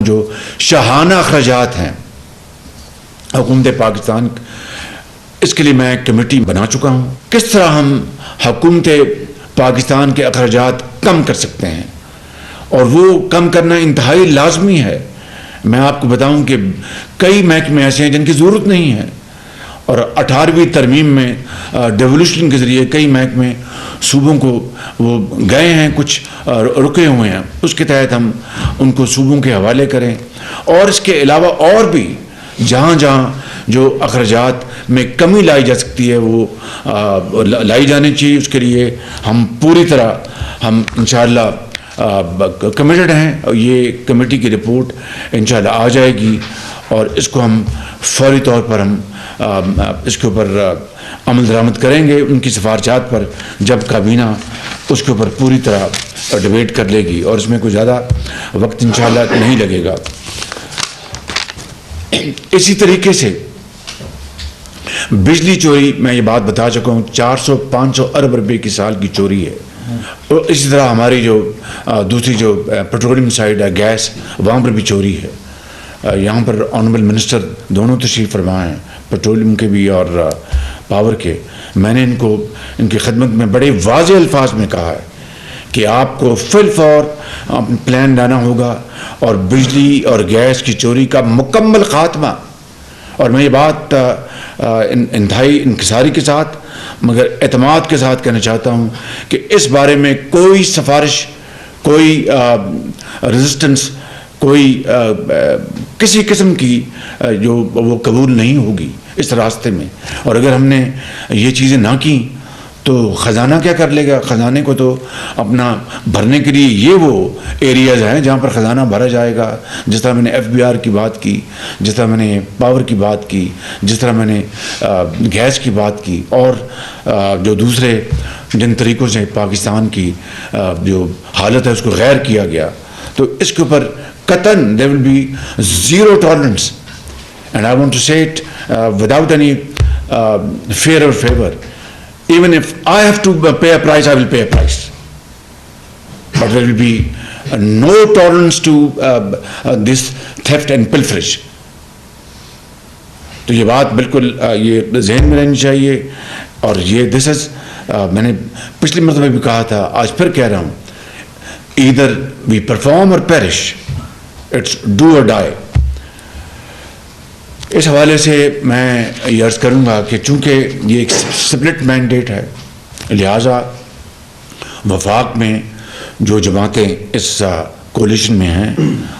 جو شاہانہ اخراجات ہیں حکومت پاکستان، اس کے لیے میں کمیٹی بنا چکا ہوں. کس طرح ہم حکومت پاکستان کے اخراجات کم کر سکتے ہیں، اور وہ کم کرنا انتہائی لازمی ہے. میں آپ کو بتاؤں کہ کئی محکمے ایسے ہیں جن کی ضرورت نہیں ہے، اور 18ویں ترمیم میں ڈیولوشن کے ذریعے کئی محکمے صوبوں کو وہ گئے ہیں، کچھ رکے ہوئے ہیں. اس کے تحت ہم ان کو صوبوں کے حوالے کریں. اور اس کے علاوہ اور بھی جہاں جہاں جو اخراجات میں کمی لائی جا سکتی ہے وہ لائی جانی چاہیے. اس کے لیے ہم پوری طرح ہم انشاءاللہ کمیٹڈ ہیں. یہ کمیٹی کی رپورٹ انشاءاللہ آ جائے گی، اور اس کو ہم فوری طور پر ہم اس کے اوپر عمل درآمد کریں گے ان کی سفارشات پر، جب کابینہ اس کے اوپر پوری طرح ڈیبیٹ کر لے گی، اور اس میں کوئی زیادہ وقت انشاءاللہ نہیں لگے گا. اسی طریقے سے بجلی چوری، میں یہ بات بتا چکا ہوں، 400-500 ارب روپے کی سال کی چوری ہے. اور اسی طرح ہماری جو دوسری جو پیٹرولیم سائڈ ہے، گیس، وہاں پر بھی چوری ہے. یہاں پر آنریبل منسٹر دونوں تشریف فرما ہیں، پیٹرولیم کے بھی اور پاور کے. میں نے ان کی خدمت میں بڑے واضح الفاظ میں کہا ہے کہ آپ کو فی الفور پلان لانا ہوگا، اور بجلی اور گیس کی چوری کا مکمل خاتمہ. اور میں یہ بات انتہائی انکساری کے ساتھ مگر اعتماد کے ساتھ کہنا چاہتا ہوں کہ اس بارے میں کوئی سفارش، کوئی ریزسٹنس، کوئی کسی قسم کی جو وہ قبول نہیں ہوگی اس راستے میں. اور اگر ہم نے یہ چیزیں نہ کی تو خزانہ کیا کر لے گا؟ خزانے کو تو اپنا بھرنے کے لیے یہ وہ ایریاز ہیں جہاں پر خزانہ بھرا جائے گا. جس طرح میں نے FBR کی بات کی، جس طرح میں نے پاور کی بات کی، جس طرح میں نے گیس کی بات کی، اور جو دوسرے جن طریقوں سے پاکستان کی جو حالت ہے اس کو غیر کیا گیا، تو اس کے اوپر قطعاً there will be zero tolerance, and I want to say it without any fear or favor. Even if I have to pay a price, I will pay a price. But there will be no tolerance to this theft and pilferage. تو یہ بات بالکل یہ ذہن میں رہنی چاہیے. اور یہ this is میں نے پچھلی مرتبہ بھی کہا تھا، آج پھر کہہ رہا ہوں، either we perform or perish. It's do or die. اس حوالے سے میں یہ عرض کروں گا کہ چونکہ یہ ایک سپلٹ مینڈیٹ ہے، لہٰذا وفاق میں جو جماعتیں اس کولیشن میں ہیں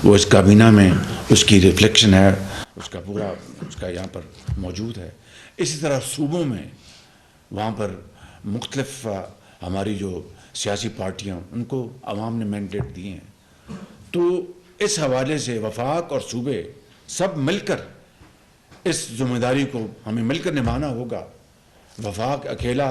وہ اس کابینہ میں اس کی ریفلیکشن ہے، اس کا پورا اس کا یہاں پر موجود ہے. اسی طرح صوبوں میں وہاں پر مختلف ہماری جو سیاسی پارٹیاں ان کو عوام نے مینڈیٹ دیے ہیں. تو اس حوالے سے وفاق اور صوبے سب مل کر اس ذمہ داری کو ہمیں مل کر نبھانا ہوگا. وفاق اکیلا